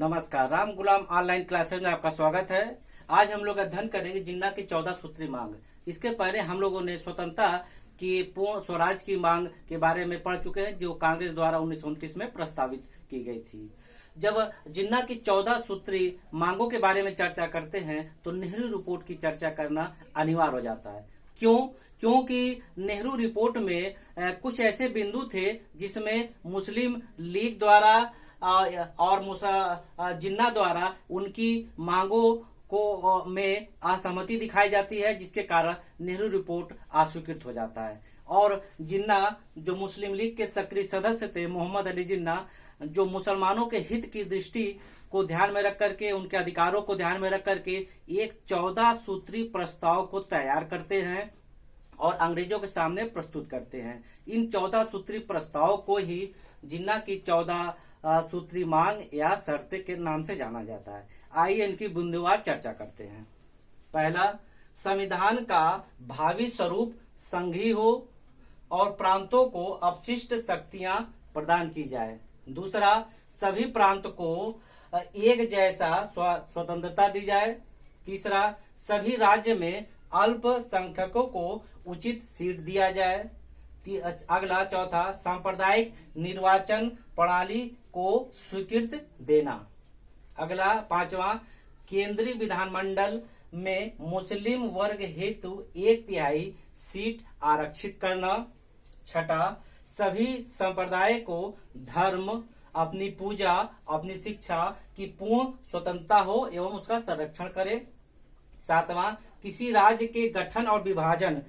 नमस्कार, राम गुलाम online classes में आपका स्वागत है। आज हम लोग अध्ययन करेंगे जिन्ना की 14 सूत्री मांग। इसके पहले हम लोगों ने स्वतंत्रता की पूर्ण स्वराज की मांग के बारे में पढ़ चुके हैं, जो कांग्रेस द्वारा 1929 में प्रस्तावित की गई थी। जब जिन्ना की 14 सूत्री मांगों के बारे में चर्चा करते हैं तो नेहरू रिपोर्ट की चर्चा करना अनिवार्य हो जाता है। क्योंकि नेहरू रिपोर्ट में कुछ ऐसे बिंदु थे जिसमें मुस्लिम लीग द्वारा और जिन्ना द्वारा उनकी मांगों को में असहमति दिखाई जाती है, जिसके कारण नेहरू रिपोर्ट अस्वीकृत हो जाता है। और जिन्ना जो मुस्लिम लीग के सक्रिय सदस्य थे, मोहम्मद अली जिन्ना, जो मुसलमानों के हित की दृष्टि को ध्यान में रख करके, उनके अधिकारों को ध्यान में रख करके एक 14 सूत्री प्रस्ताव को तैयार करते हैं और अंग्रेजों के सामने प्रस्तुत करते हैं। इन 14 सूत्री प्रस्ताव को ही जिन्ना की 14 सूत्री मांग या शर्तें के नाम से जाना जाता है। आइए इनकी बिंदुवार चर्चा करते हैं। पहला, संविधान का भावी स्वरूप संघीय हो और प्रांतों को अपशिष्ट शक्तियां प्रदान की जाए। दूसरा, सभी प्रांत को एक जैसा स्वतंत्रता दी जाए। तीसरा, सभी राज्य में अल्पसंख्यकों को उचित सीट दिया जाए। अगला, चौथा, सांप्रदायिक निर्वाचन प्रणाली को स्वीकृत देना। अगला, पांचवा, केंद्रीय विधानमंडल में मुस्लिम वर्ग हेतु 1/3 सीट आरक्षित करना। छठा, सभी संप्रदाय को धर्म, अपनी पूजा, अपनी शिक्षा की पूर्ण स्वतंत्रता हो एवं उसका संरक्षण करे। सातवां, किसी राज्य के गठन और विभाजन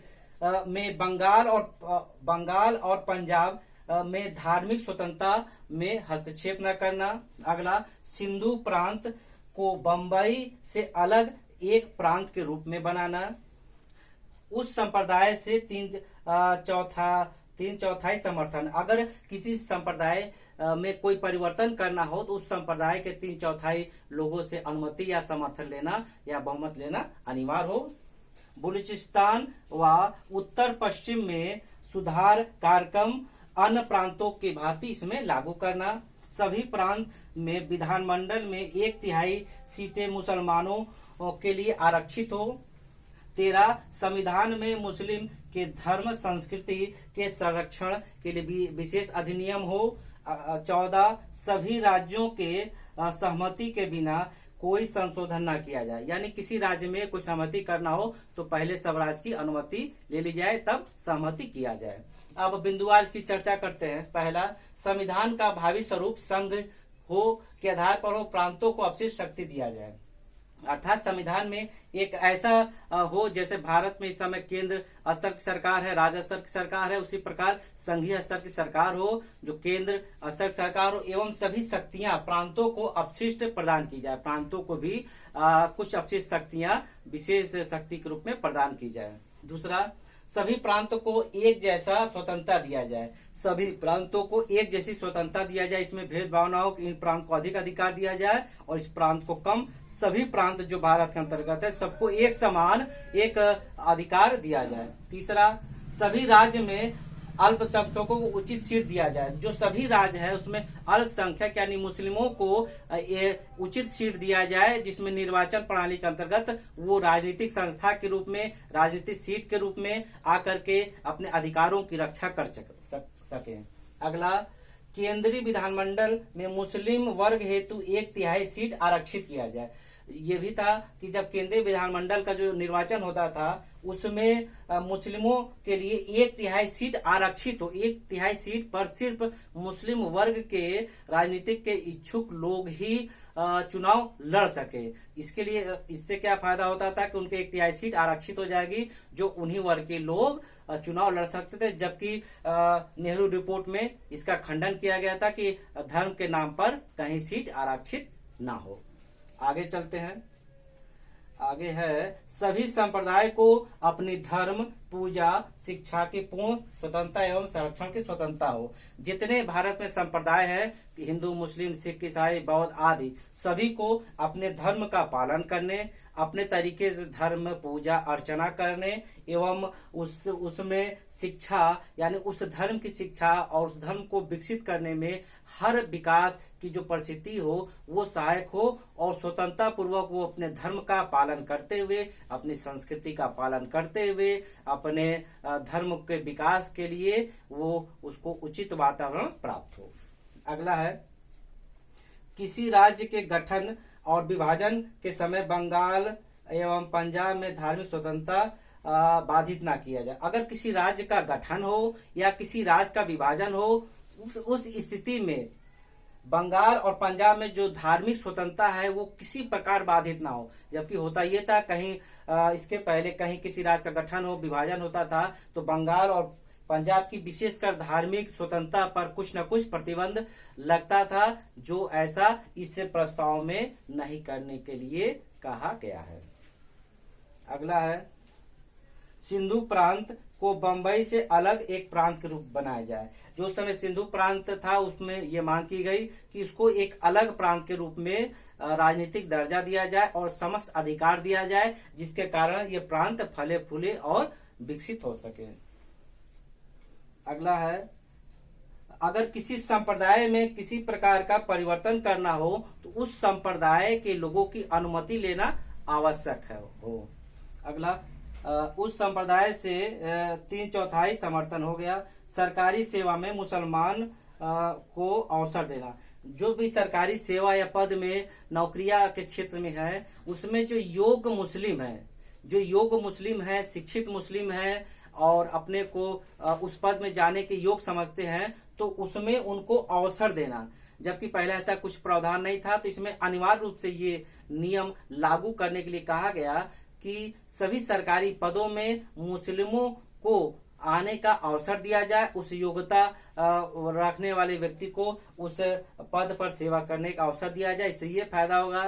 में बंगाल और पंजाब में धार्मिक स्वतंत्रता में हस्तक्षेप न करना। अगला, सिंधु प्रांत को बंबई से अलग एक प्रांत के रूप में बनाना। उस संप्रदाय से 3/4 समर्थन। अगर किसी संप्रदाय में कोई परिवर्तन करना हो तो उस संप्रदाय के 3/4 लोगों से अनुमति या समर्थन लेना या बहुमत लेना अनिवार्य हो। बलूचिस्तान व उत्तर पश्चिम में सुधार कार्यक्रम अन्य प्रांतों के भांति इसमें लागू करना। सभी प्रांत में विधानमंडल में 1/3 सीटें मुसलमानों के लिए आरक्षित हो। 13, संविधान में मुस्लिम के धर्म संस्कृति के संरक्षण के लिए विशेष अधिनियम हो। 14, सभी राज्यों के सहमति के बिना कोई संशोधन न किया जाए। यानी किसी राज्य में कोई सहमति करना हो तो पहले सब राज्य की अनुमति ले ली जाए, तब सहमति किया जाए। अब बिंदुवार इसकी चर्चा करते हैं। पहला, संविधान का भावी स्वरूप संघ हो के आधार पर हो प्रांतों को अपशिष्ट शक्ति दिया जाए। अर्थात संविधान में एक ऐसा हो जैसे भारत में इस समय केंद्र स्तर की सरकार है, राज्य स्तर की सरकार है, उसी प्रकार संघीय स्तर की सरकार हो, जो केंद्र स्तर की सरकार हो, एवं सभी शक्तियां प्रांतों को अपशिष्ट प्रदान की जाए। प्रांतों को भी कुछ अपशिष्ट शक्तियां विशेष शक्ति के रूप में प्रदान की जाए। दूसरा, सभी प्रांतों को एक जैसा स्वतंत्रता दिया जाए। सभी प्रांतों को एक जैसी स्वतंत्रता दिया जाए, इसमें भेदभाव न हो कि इन प्रांत को अधिक अधिकार दिया जाए और इस प्रांत को कम। सभी प्रांत जो भारत के अंतर्गत है सबको एक समान एक अधिकार दिया जाए। तीसरा, सभी राज्य में अल्पसंख्यकों को उचित सीट दिया जाए। जो सभी राज्य है उसमें अल्पसंख्यक यानी मुस्लिमों को उचित सीट दिया जाए, जिसमें निर्वाचन प्रणाली के अंतर्गत वो राजनीतिक संस्था के रूप में, राजनीतिक सीट के रूप में आकर के अपने अधिकारों की रक्षा कर सके। अगला, केंद्रीय विधानमंडल में मुस्लिम वर्ग हेतु 1/3 सीट आरक्षित किया जाए। ये भी था कि जब केंद्रीय विधानमंडल का जो निर्वाचन होता था उसमें मुस्लिमों के लिए 1/3 सीट आरक्षित हो। 1/3 सीट पर सिर्फ मुस्लिम वर्ग के राजनीतिक के इच्छुक लोग ही चुनाव लड़ सके। इसके लिए इससे क्या फायदा होता था कि उनके 1/3 सीट आरक्षित हो जाएगी, जो उन्हीं वर्ग के लोग चुनाव लड़ सकते थे। जबकि नेहरू रिपोर्ट में इसका खंडन किया गया था कि धर्म के नाम पर कहीं सीट आरक्षित ना हो। आगे चलते हैं। आगे है, सभी संप्रदाय को अपनी धर्म, पूजा शिक्षा की पूर्ण स्वतंत्रता एवं संरक्षण की स्वतंत्रता हो। जितने भारत में संप्रदाय है, हिंदू, मुस्लिम, सिख, ईसाई, बौद्ध आदि, सभी को अपने धर्म का पालन करने, अपने तरीके से धर्म पूजा अर्चना करने एवं उसमें शिक्षा यानी उस धर्म की शिक्षा और उस धर्म को विकसित करने में हर विकास की जो परिस्थिति हो वो सहायक हो, और स्वतंत्रता पूर्वक वो अपने धर्म का पालन करते हुए, अपनी संस्कृति का पालन करते हुए, अपने धर्म के विकास के लिए वो उसको उचित वातावरण प्राप्त हो। अगला है, किसी राज्य के गठन और विभाजन के समय बंगाल एवं पंजाब में धार्मिक स्वतंत्रता बाधित ना किया जाए। अगर किसी राज्य का गठन हो या किसी राज्य का विभाजन हो, उस स्थिति में बंगाल और पंजाब में जो धार्मिक स्वतंत्रता है वो किसी प्रकार बाधित ना हो। जबकि होता ये था, कहीं इसके पहले कहीं किसी राज्य का गठन हो, विभाजन होता था, तो बंगाल और पंजाब की विशेषकर धार्मिक स्वतंत्रता पर कुछ न कुछ प्रतिबंध लगता था, जो ऐसा इस प्रस्ताव में नहीं करने के लिए कहा गया है। अगला है, सिंधु प्रांत को बंबई से अलग एक प्रांत के रूप बनाया जाए। जो समय सिंधु प्रांत था उसमें यह मांग की गई कि इसको एक अलग प्रांत के रूप में राजनीतिक दर्जा दिया जाए और समस्त अधिकार दिया जाए, जिसके कारण ये प्रांत फले फूले और विकसित हो सके। अगला है, अगर किसी संप्रदाय में किसी प्रकार का परिवर्तन करना हो तो उस संप्रदाय के लोगों की अनुमति लेना आवश्यक है हो। अगला, उस संप्रदाय से 3/4 समर्थन हो गया। सरकारी सेवा में मुसलमान को अवसर देना। जो भी सरकारी सेवा या पद में नौकरियां के क्षेत्र में है, उसमें जो योग्य मुस्लिम है, शिक्षित मुस्लिम है और अपने को उस पद में जाने के योग्य समझते हैं, तो उसमें उनको अवसर देना। जबकि पहले ऐसा कुछ प्रावधान नहीं था, तो इसमें अनिवार्य रूप से ये नियम लागू करने के लिए कहा गया कि सभी सरकारी पदों में मुस्लिमों को आने का अवसर दिया जाए, उस योग्यता रखने वाले व्यक्ति को उस पद पर सेवा करने का अवसर दिया जाए। इससे ये फायदा होगा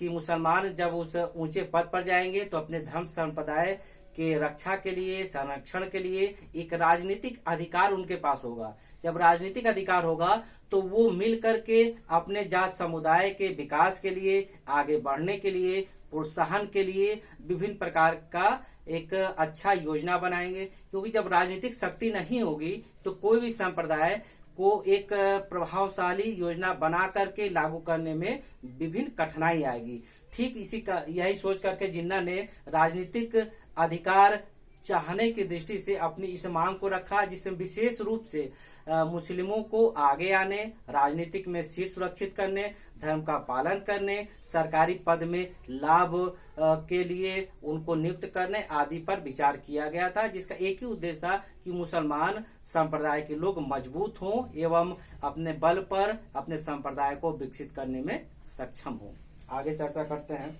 कि मुसलमान जब उस ऊंचे पद पर जाएंगे तो अपने धर्म संप्रदाय के रक्षा के लिए, संरक्षण के लिए एक राजनीतिक अधिकार उनके पास होगा। जब राजनीतिक अधिकार होगा तो वो मिल करके अपने जात समुदाय के विकास के लिए, आगे बढ़ने के लिए, प्रोत्साहन के लिए विभिन्न प्रकार का एक अच्छा योजना बनाएंगे। क्योंकि जब राजनीतिक शक्ति नहीं होगी तो कोई भी संप्रदाय को एक प्रभावशाली योजना बना करके लागू करने में विभिन्न कठिनाई आएगी। ठीक इसी का यही सोच करके जिन्ना ने राजनीतिक अधिकार चाहने की दृष्टि से अपनी इस मांग को रखा, जिसमें विशेष रूप से मुस्लिमों को आगे आने, राजनीतिक में सीट सुरक्षित करने, धर्म का पालन करने, सरकारी पद में लाभ के लिए उनको नियुक्त करने आदि पर विचार किया गया था, जिसका एक ही उद्देश्य था कि मुसलमान संप्रदाय के लोग मजबूत हों एवं अपने बल पर अपने संप्रदाय को विकसित करने में सक्षम हों। आगे चर्चा करते हैं।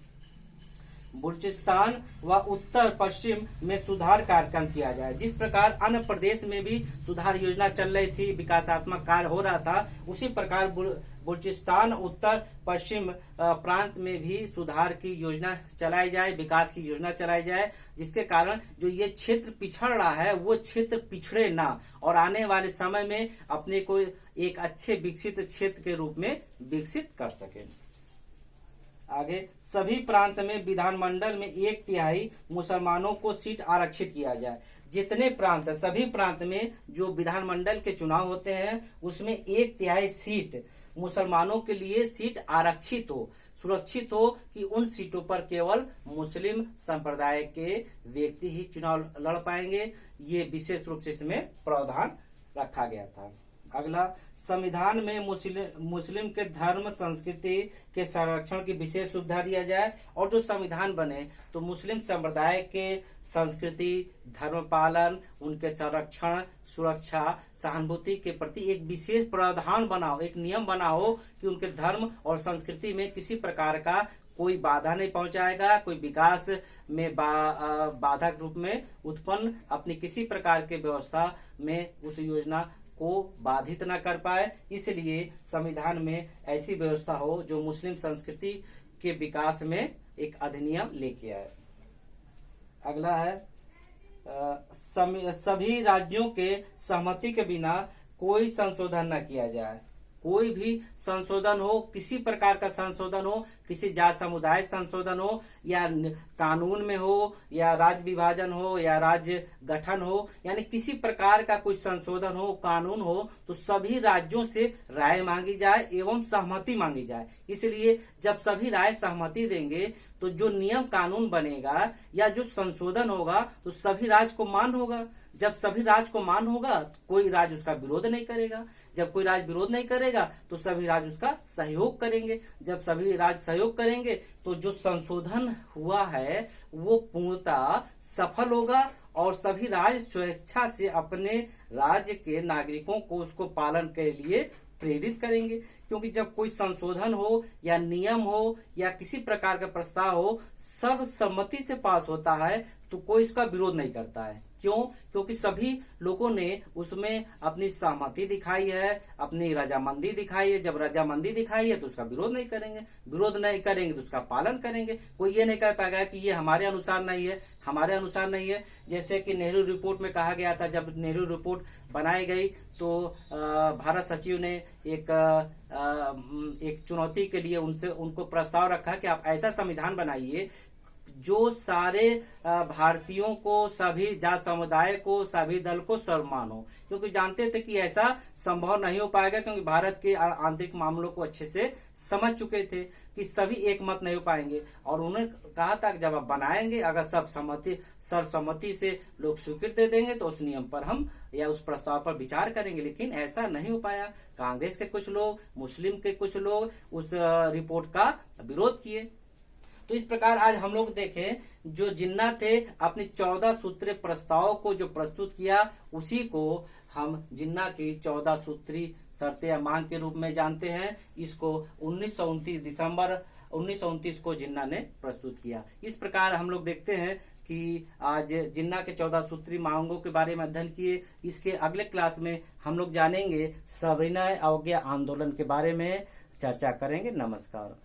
बलूचिस्तान व उत्तर पश्चिम में सुधार कार्यक्रम किया जाए। जिस प्रकार अन्य प्रदेश में भी सुधार योजना चल रही थी, विकासात्मक कार्य हो रहा था, उसी प्रकार बलूचिस्तान उत्तर पश्चिम प्रांत में भी सुधार की योजना चलाई जाए, विकास की योजना चलाई जाए, जिसके कारण जो ये क्षेत्र पिछड़ रहा है वो क्षेत्र पिछड़े ना और आने वाले समय में अपने को एक अच्छे विकसित क्षेत्र के रूप में विकसित कर सके। आगे, सभी प्रांत में विधानमंडल में 1/3 मुसलमानों को सीट आरक्षित किया जाए। जितने प्रांत, सभी प्रांत में जो विधानमंडल के चुनाव होते हैं उसमें 1/3 सीट मुसलमानों के लिए सीट आरक्षित हो, सुरक्षित हो कि उन सीटों पर केवल मुस्लिम संप्रदाय के व्यक्ति ही चुनाव लड़ पाएंगे। ये विशेष रूप से इसमें प्रावधान रखा गया था। अगला, संविधान में मुस्लिम के धर्म संस्कृति के संरक्षण की विशेष सुविधा दिया जाए और जो संविधान बने तो मुस्लिम संप्रदाय के संस्कृति, धर्म पालन, उनके संरक्षण, सुरक्षा, सहानुभूति के प्रति एक विशेष प्रावधान बनाओ, एक नियम बनाओ कि उनके धर्म और संस्कृति में किसी प्रकार का कोई बाधा नहीं पहुंचाएगा, कोई विकास में बाधक रूप में उत्पन्न अपनी किसी प्रकार के व्यवस्था में उस योजना को बाधित न कर पाए। इसलिए संविधान में ऐसी व्यवस्था हो जो मुस्लिम संस्कृति के विकास में एक अधिनियम लेके आए। अगला है, सभी राज्यों के सहमति के बिना कोई संशोधन न किया जाए। कोई भी संशोधन हो, किसी प्रकार का संशोधन हो, किसी जात समुदाय संशोधन हो या कानून में हो या राज्य विभाजन हो या राज्य गठन हो, यानी किसी प्रकार का कोई संशोधन हो, कानून हो, तो सभी राज्यों से राय मांगी जाए एवं सहमति मांगी जाए। इसलिए जब सभी राय सहमति देंगे तो जो नियम कानून बनेगा या जो संशोधन होगा तो सभी राज्य को मान होगा। जब सभी राज्य को मान होगा तो कोई राज्य उसका विरोध नहीं करेगा। जब कोई राज्य विरोध नहीं करेगा तो सभी राज्य उसका सहयोग करेंगे। जब सभी राज्य सहयोग करेंगे तो जो संशोधन हुआ है वो पूर्णतः सफल होगा और सभी राज्य स्वेच्छा से अपने राज्य के नागरिकों को उसको पालन के लिए प्रेरित करेंगे। क्योंकि जब कोई संशोधन हो या नियम हो या किसी प्रकार का प्रस्ताव हो सर्वसम्मति से पास होता है तो कोई इसका विरोध नहीं करता है। क्यों? क्योंकि सभी लोगों ने उसमें अपनी सहमति दिखाई है, अपनी रजामंदी दिखाई है। जब रजामंदी दिखाई है तो उसका विरोध नहीं करेंगे, विरोध नहीं करेंगे तो उसका पालन करेंगे। कोई ये नहीं कह पाएगा कि ये हमारे अनुसार नहीं है, हमारे अनुसार नहीं है। जैसे कि नेहरू रिपोर्ट में कहा गया था, जब नेहरू रिपोर्ट बनाई गई तो भारत सचिव ने एक चुनौती के लिए उनको प्रस्ताव रखा कि आप ऐसा संविधान बनाइए जो सारे भारतीयों को, सभी जात समुदाय को, सभी दल को सम्मान हो। क्योंकि जानते थे कि ऐसा संभव नहीं हो पाएगा, क्योंकि भारत के आंतरिक मामलों को अच्छे से समझ चुके थे कि सभी एक मत नहीं हो पाएंगे। और उन्होंने कहा था कि जब आप बनाएंगे, अगर सर्वसम्मति से लोग स्वीकृति देंगे तो उस नियम पर हम या उस प्रस्ताव पर विचार करेंगे। लेकिन ऐसा नहीं हो पाया। कांग्रेस के कुछ लोग, मुस्लिम के कुछ लोग उस रिपोर्ट का विरोध किए। तो इस प्रकार आज हम लोग देखें, जो जिन्ना थे अपने 14 सूत्रीय प्रस्ताव को जो प्रस्तुत किया, उसी को हम जिन्ना की 14 सूत्री शर्तें या मांग के रूप में जानते हैं। इसको 1929 दिसंबर 1929 को जिन्ना ने प्रस्तुत किया। इस प्रकार हम लोग देखते हैं कि आज जिन्ना के 14 सूत्री मांगों के बारे में अध्ययन किए। इसके अगले क्लास में हम लोग जानेंगे सविनय अवज्ञा आंदोलन के बारे में चर्चा करेंगे। नमस्कार।